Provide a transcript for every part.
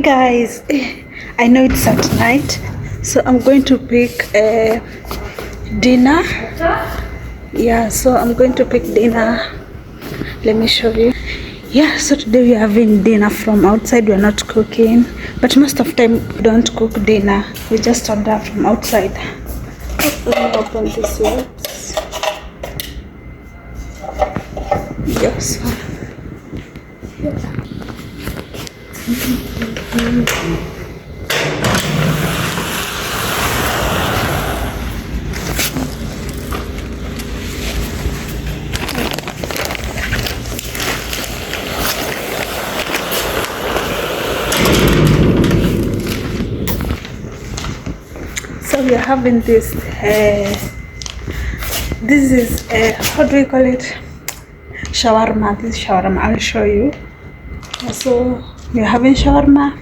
guys, I know it's at night, so I'm going to pick dinner. Yeah, so I'm going to pick dinner. Let me show you. Yeah, so today we are having dinner from outside. We're not cooking, but most of the time we don't cook dinner, we just order from outside. Let me open this wraps. Yes. So we are having this. This is how do we call it? Shawarma. This is shawarma. I'll show you. So we are having shawarma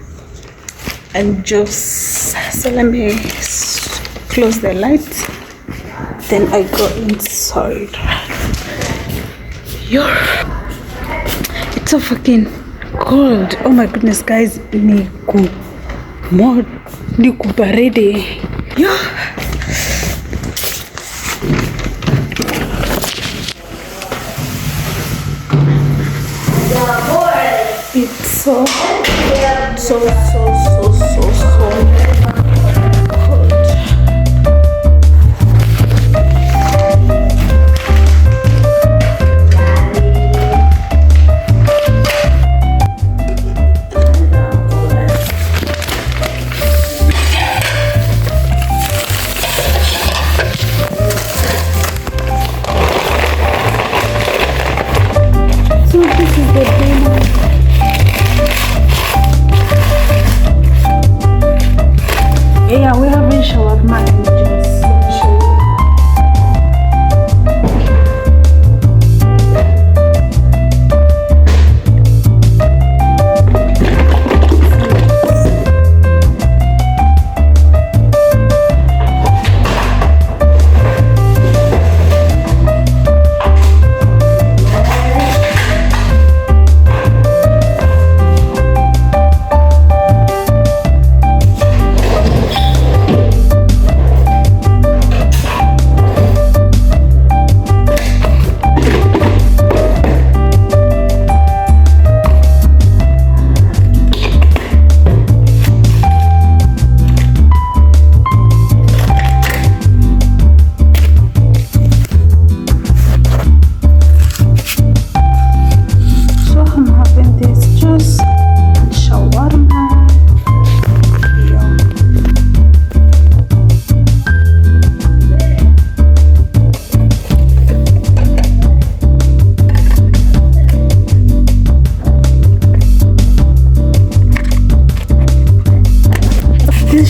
and juice. So let me close the lights. Then I go inside. It's so fucking cold. Oh my goodness, guys. Niku baridi. It's so cold. So this is the dinner. Yeah, we're having shawarma and juice. Let me show you.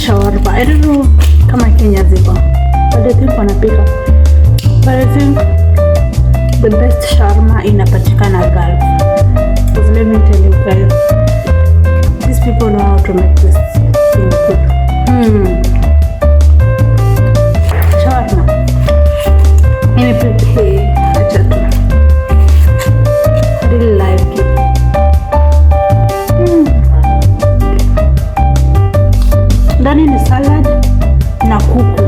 Shawarma. I don't know kama Kenya ziko, but I think wanapika. But I think the best shawarma inapatikana Gulf. Because let me tell you guys, these people know how to make this thing good. Shawarma. Let me play acha tu. I really like it. Ndani ni salad na kuku.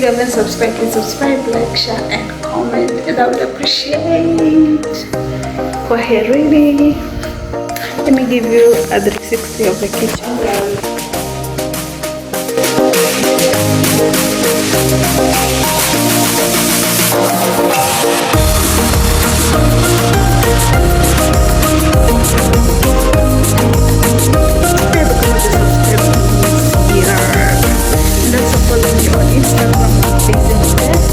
you haven't subscribed, please subscribe, like, share and comment, and I would appreciate. Kwaherini. Let me give you a 360 of the kitchen. Follow me on Instagram, Daisy Mwende,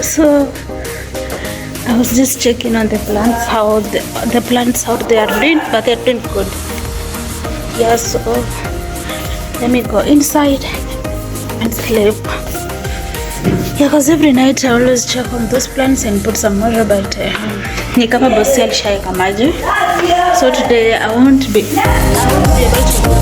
So I was just checking on the plants, how the plants out there are doing, but they're doing good. Yeah, so let me go inside and sleep. Yeah, because every night I always check on those plants and put some water, but ni kama bosi alishaeka maji, so today I won't be able to.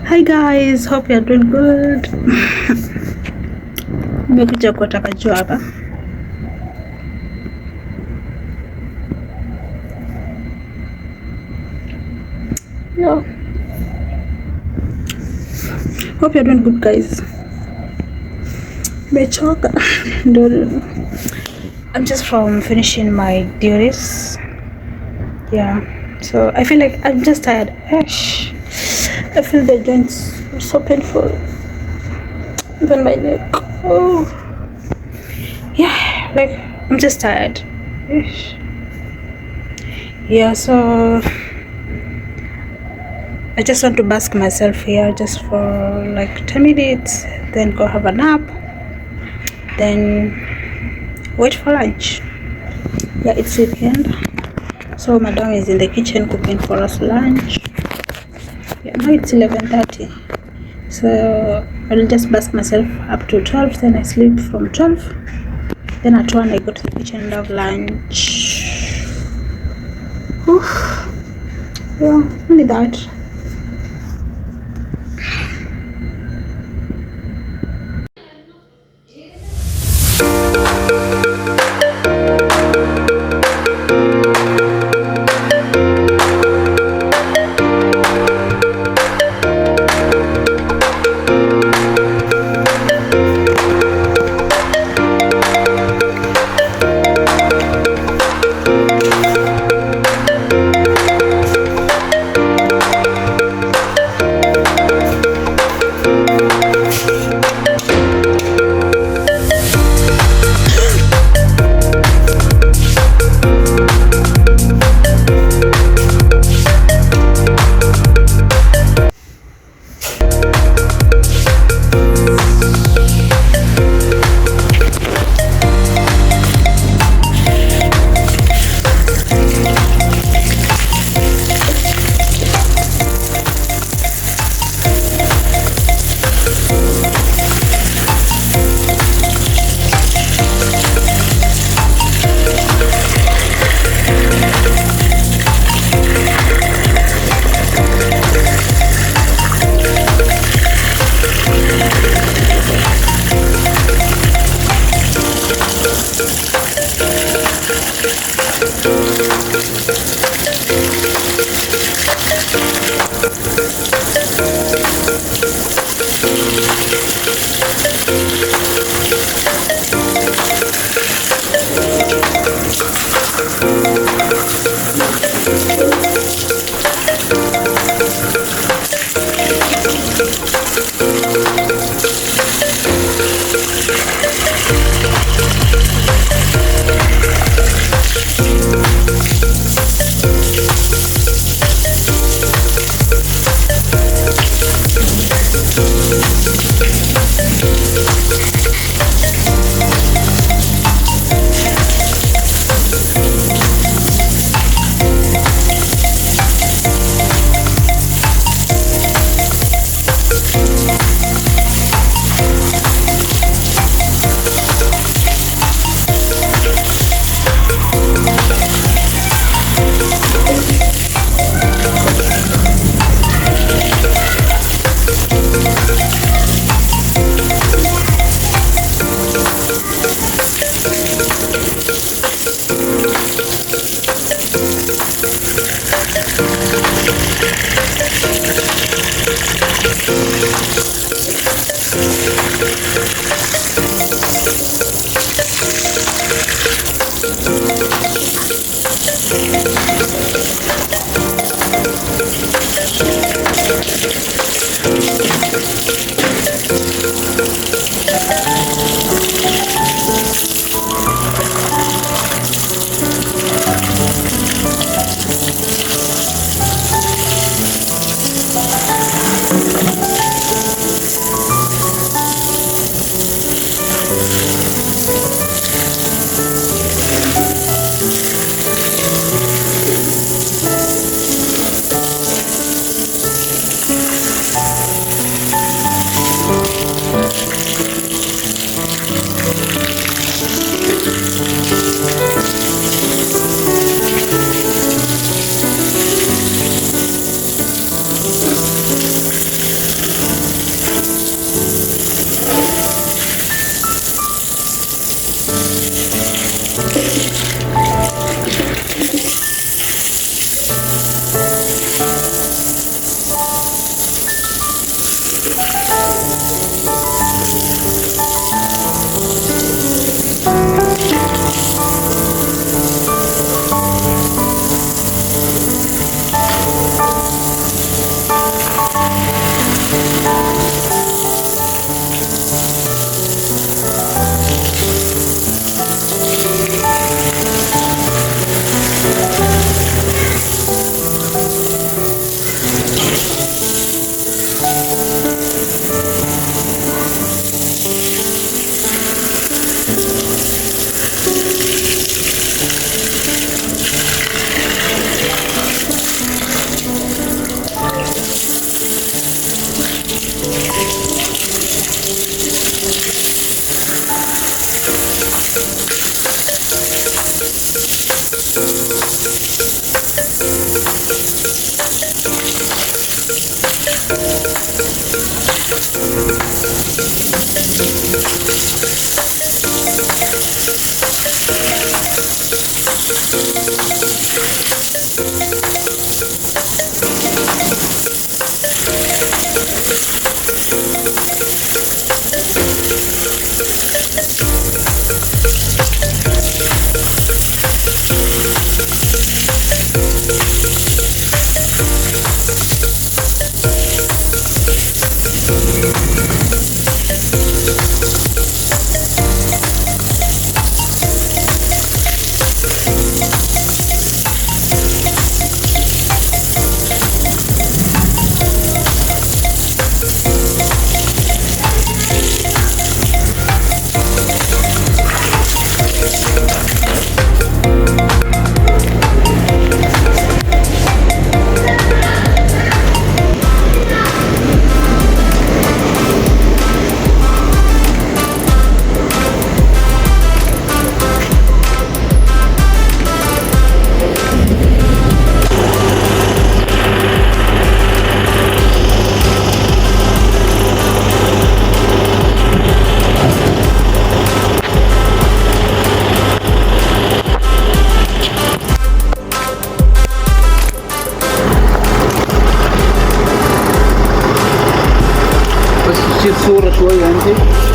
Hi guys, hope you're doing good. Nimekuja kutaka jua hapa. Yeah. Hope you're doing good guys. Mechoka. I'm just from finishing my duties. Yeah. So I feel like I'm just tired. Gosh. I feel the joints are so painful. Even my neck. Oh. Yeah, like I'm just tired. Yeah, so I just want to bask myself here just for like 10 minutes, then go have a nap, then wait for lunch. Yeah, it's weekend, so madam is in the kitchen cooking for us lunch. Yeah, now it's 11:30, so I'll just bask myself up to 12, then I sleep from 12, then at 1 I go to the kitchen and have lunch. Whew. Yeah, only that. في الصورة شوية أنت.